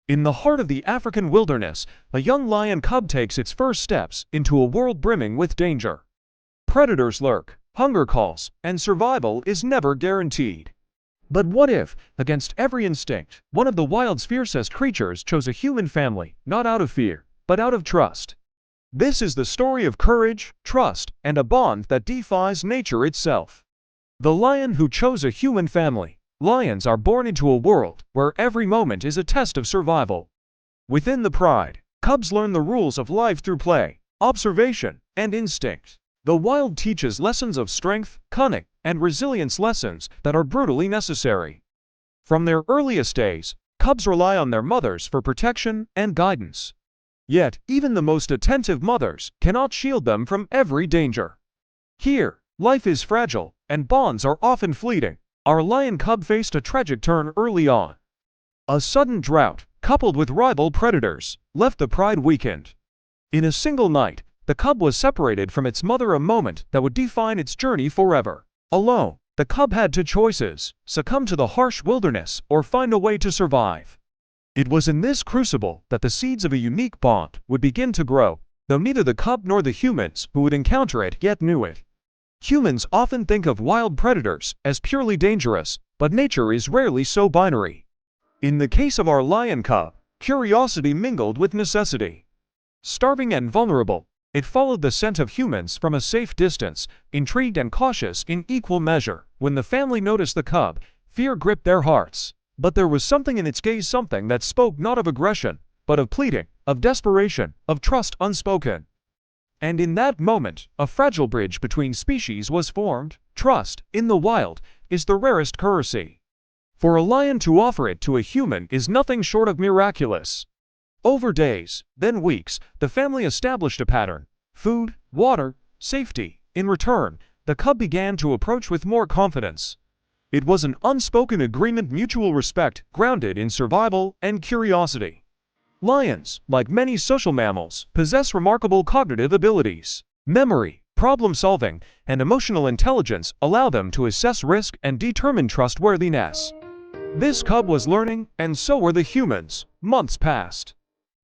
In the heart of the African wilderness, a young lion cub takes its first steps into a world brimming with danger. Predators lurk, hunger calls, and survival is never guaranteed. But what if, against every instinct, one of the wild's fiercest creatures chose a human family, not out of fear, but out of trust? This is the story of courage, trust, and a bond that defies nature itself. The lion who chose a human family. Lions are born into a world where every moment is a test of survival. Within the pride, cubs learn the rules of life through play, observation, and instinct. The wild teaches lessons of strength, cunning, and resilience, lessons that are brutally necessary. From their earliest days, cubs rely on their mothers for protection and guidance. Yet, even the most attentive mothers cannot shield them from every danger. Here, life is fragile, and bonds are often fleeting. Our lion cub faced a tragic turn early on. A sudden drought, coupled with rival predators, left the pride weakened. In a single night, the cub was separated from its mother, a moment that would define its journey forever. Alone, the cub had two choices: succumb to the harsh wilderness or find a way to survive. It was in this crucible that the seeds of a unique bond would begin to grow, though neither the cub nor the humans who would encounter it yet knew it. Humans often think of wild predators as purely dangerous, but nature is rarely so binary. In the case of our lion cub, curiosity mingled with necessity. Starving and vulnerable, it followed the scent of humans from a safe distance, intrigued and cautious in equal measure. When the family noticed the cub, fear gripped their hearts. But there was something in its gaze, something that spoke not of aggression, but of pleading, of desperation, of trust unspoken. And in that moment, a fragile bridge between species was formed. Trust, in the wild, is the rarest currency. For a lion to offer it to a human is nothing short of miraculous. Over days, then weeks, the family established a pattern: food, water, safety. In return, the cub began to approach with more confidence. It was an unspoken agreement, mutual respect, grounded in survival and curiosity. Lions, like many social mammals, possess remarkable cognitive abilities. Memory, problem-solving, and emotional intelligence allow them to assess risk and determine trustworthiness. This cub was learning, and so were the humans. Months passed.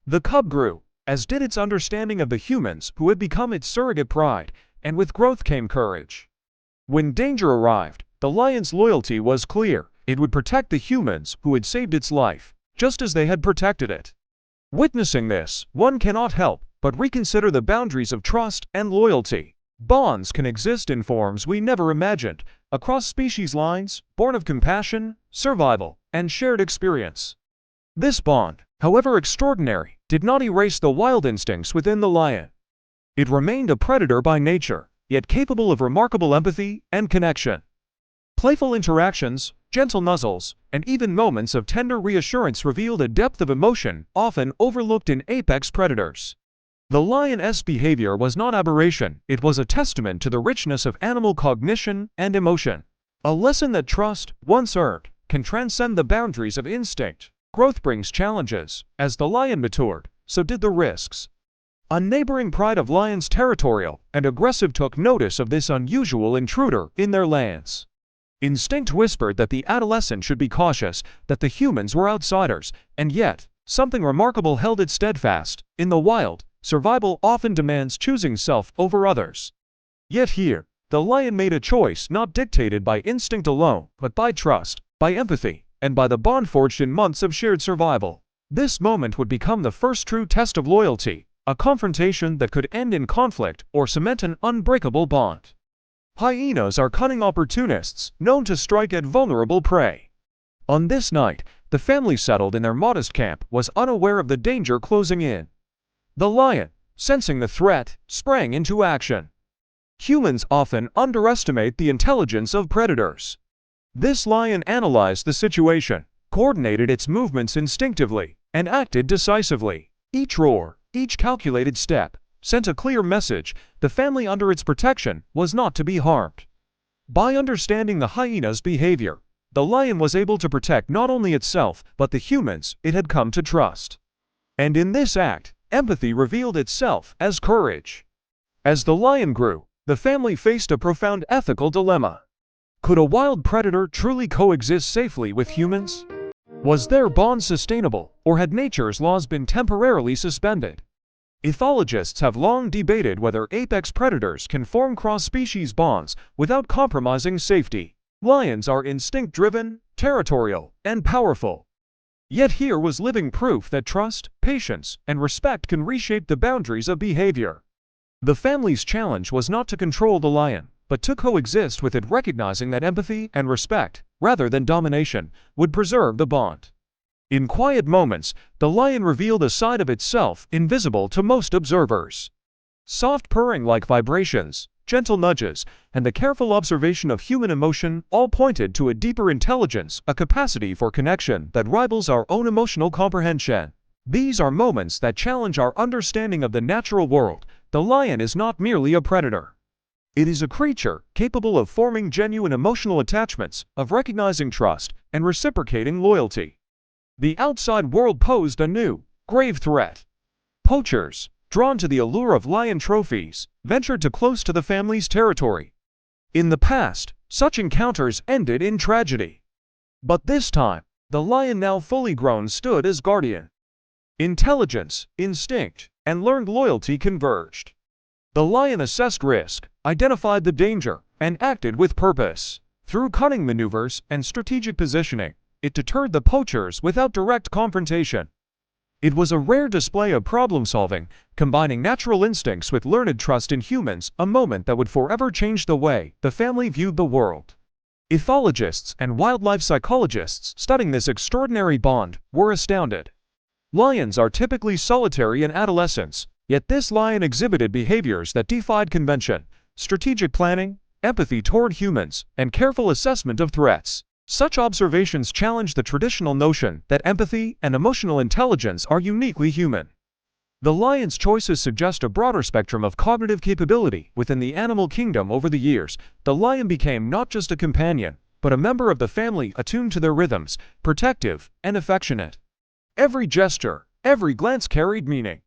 The cub grew, as did its understanding of the humans who had become its surrogate pride, and with growth came courage. When danger arrived, the lion's loyalty was clear: it would protect the humans who had saved its life, just as they had protected it. Witnessing this, one cannot help but reconsider the boundaries of trust and loyalty. Bonds can exist in forms we never imagined, across species lines, born of compassion, survival, and shared experience. This bond, however extraordinary, did not erase the wild instincts within the lion. It remained a predator by nature, yet capable of remarkable empathy and connection. Playful interactions, gentle nuzzles, and even moments of tender reassurance revealed a depth of emotion often overlooked in apex predators. The lion's behavior was not aberration, it was a testament to the richness of animal cognition and emotion. A lesson that trust, once earned, can transcend the boundaries of instinct. Growth brings challenges. As the lion matured, so did the risks. A neighboring pride of lions, territorial and aggressive, took notice of this unusual intruder in their lands. Instinct whispered that the adolescent should be cautious, that the humans were outsiders, and yet, something remarkable held it steadfast. In the wild, survival often demands choosing self over others. Yet here, the lion made a choice not dictated by instinct alone, but by trust, by empathy, and by the bond forged in months of shared survival. This moment would become the first true test of loyalty, a confrontation that could end in conflict or cement an unbreakable bond. Hyenas are cunning opportunists, known to strike at vulnerable prey. On this night, the family settled in their modest camp was unaware of the danger closing in. The lion, sensing the threat, sprang into action. Humans often underestimate the intelligence of predators. This lion analyzed the situation, coordinated its movements instinctively, and acted decisively. Each roar, each calculated step, sent a clear message: the family under its protection was not to be harmed. By understanding the hyena's behavior, the lion was able to protect not only itself, but the humans it had come to trust. And in this act, empathy revealed itself as courage. As the lion grew, the family faced a profound ethical dilemma. Could a wild predator truly coexist safely with humans? Was their bond sustainable, or had nature's laws been temporarily suspended? Ethologists have long debated whether apex predators can form cross-species bonds without compromising safety. Lions are instinct-driven, territorial, and powerful. Yet here was living proof that trust, patience, and respect can reshape the boundaries of behavior. The family's challenge was not to control the lion, but to coexist with it, recognizing that empathy and respect, rather than domination, would preserve the bond. In quiet moments, the lion revealed a side of itself invisible to most observers. Soft purring-like vibrations, gentle nudges, and the careful observation of human emotion all pointed to a deeper intelligence, a capacity for connection that rivals our own emotional comprehension. These are moments that challenge our understanding of the natural world. The lion is not merely a predator. It is a creature capable of forming genuine emotional attachments, of recognizing trust, and reciprocating loyalty. The outside world posed a new, grave threat. Poachers, drawn to the allure of lion trophies, ventured too close to the family's territory. In the past, such encounters ended in tragedy. But this time, the lion, now fully grown, stood as guardian. Intelligence, instinct, and learned loyalty converged. The lion assessed risk, identified the danger, and acted with purpose. Through cunning maneuvers and strategic positioning, it deterred the poachers without direct confrontation. It was a rare display of problem-solving, combining natural instincts with learned trust in humans, a moment that would forever change the way the family viewed the world. Ethologists and wildlife psychologists studying this extraordinary bond were astounded. Lions are typically solitary in adolescence, yet this lion exhibited behaviors that defied convention: strategic planning, empathy toward humans, and careful assessment of threats. Such observations challenge the traditional notion that empathy and emotional intelligence are uniquely human. The lion's choices suggest a broader spectrum of cognitive capability within the animal kingdom. Over the years, the lion became not just a companion, but a member of the family, attuned to their rhythms, protective, and affectionate. Every gesture, every glance carried meaning.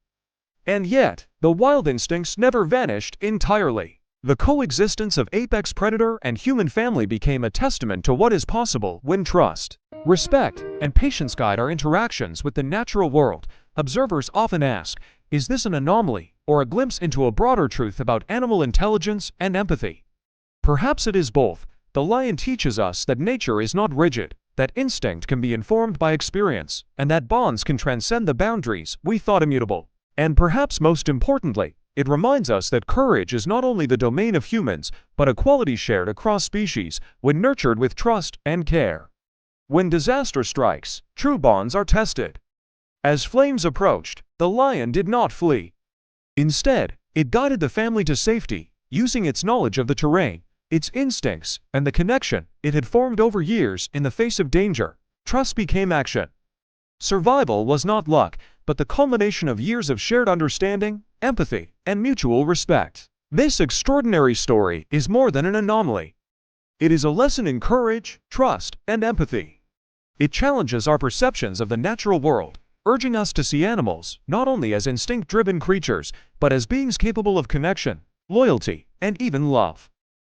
And yet, the wild instincts never vanished entirely. The coexistence of apex predator and human family became a testament to what is possible when trust, respect, and patience guide our interactions with the natural world. Observers often ask, is this an anomaly or a glimpse into a broader truth about animal intelligence and empathy? Perhaps it is both. The lion teaches us that nature is not rigid, that instinct can be informed by experience, and that bonds can transcend the boundaries we thought immutable. And perhaps most importantly, it reminds us that courage is not only the domain of humans, but a quality shared across species when nurtured with trust and care. When disaster strikes, true bonds are tested. As flames approached, the lion did not flee. Instead, it guided the family to safety, using its knowledge of the terrain, its instincts, and the connection it had formed over years. In the face of danger, trust became action. Survival was not luck, but the culmination of years of shared understanding, empathy, and mutual respect. This extraordinary story is more than an anomaly. It is a lesson in courage, trust, and empathy. It challenges our perceptions of the natural world, urging us to see animals not only as instinct-driven creatures, but as beings capable of connection, loyalty, and even love.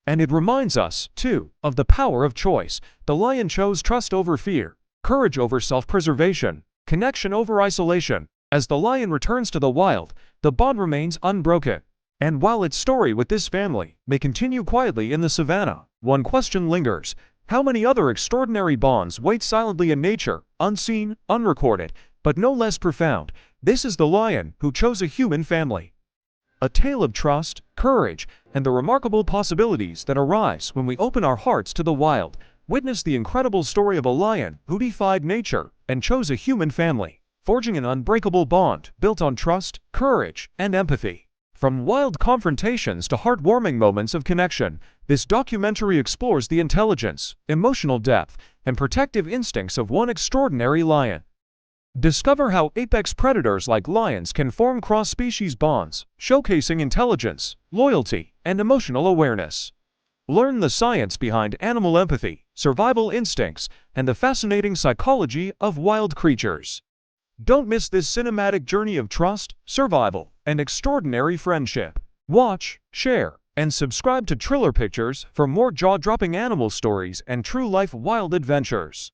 And it reminds us, too, of the power of choice. The lion chose trust over fear, courage over self-preservation, connection over isolation. As the lion returns to the wild, the bond remains unbroken. And while its story with this family may continue quietly in the savannah, one question lingers: how many other extraordinary bonds wait silently in nature, unseen, unrecorded, but no less profound? This is the lion who chose a human family. A tale of trust, courage, and the remarkable possibilities that arise when we open our hearts to the wild. Witness the incredible story of a lion who defied nature and chose a human family, forging an unbreakable bond built on trust, courage, and empathy. From wild confrontations to heartwarming moments of connection, this documentary explores the intelligence, emotional depth, and protective instincts of one extraordinary lion. Discover how apex predators like lions can form cross-species bonds, showcasing intelligence, loyalty, and emotional awareness. Learn the science behind animal empathy, survival instincts, and the fascinating psychology of wild creatures. Don't miss this cinematic journey of trust, survival, and extraordinary friendship. Watch, share, and subscribe to Triller Pictures for more jaw-dropping animal stories and true-life wild adventures.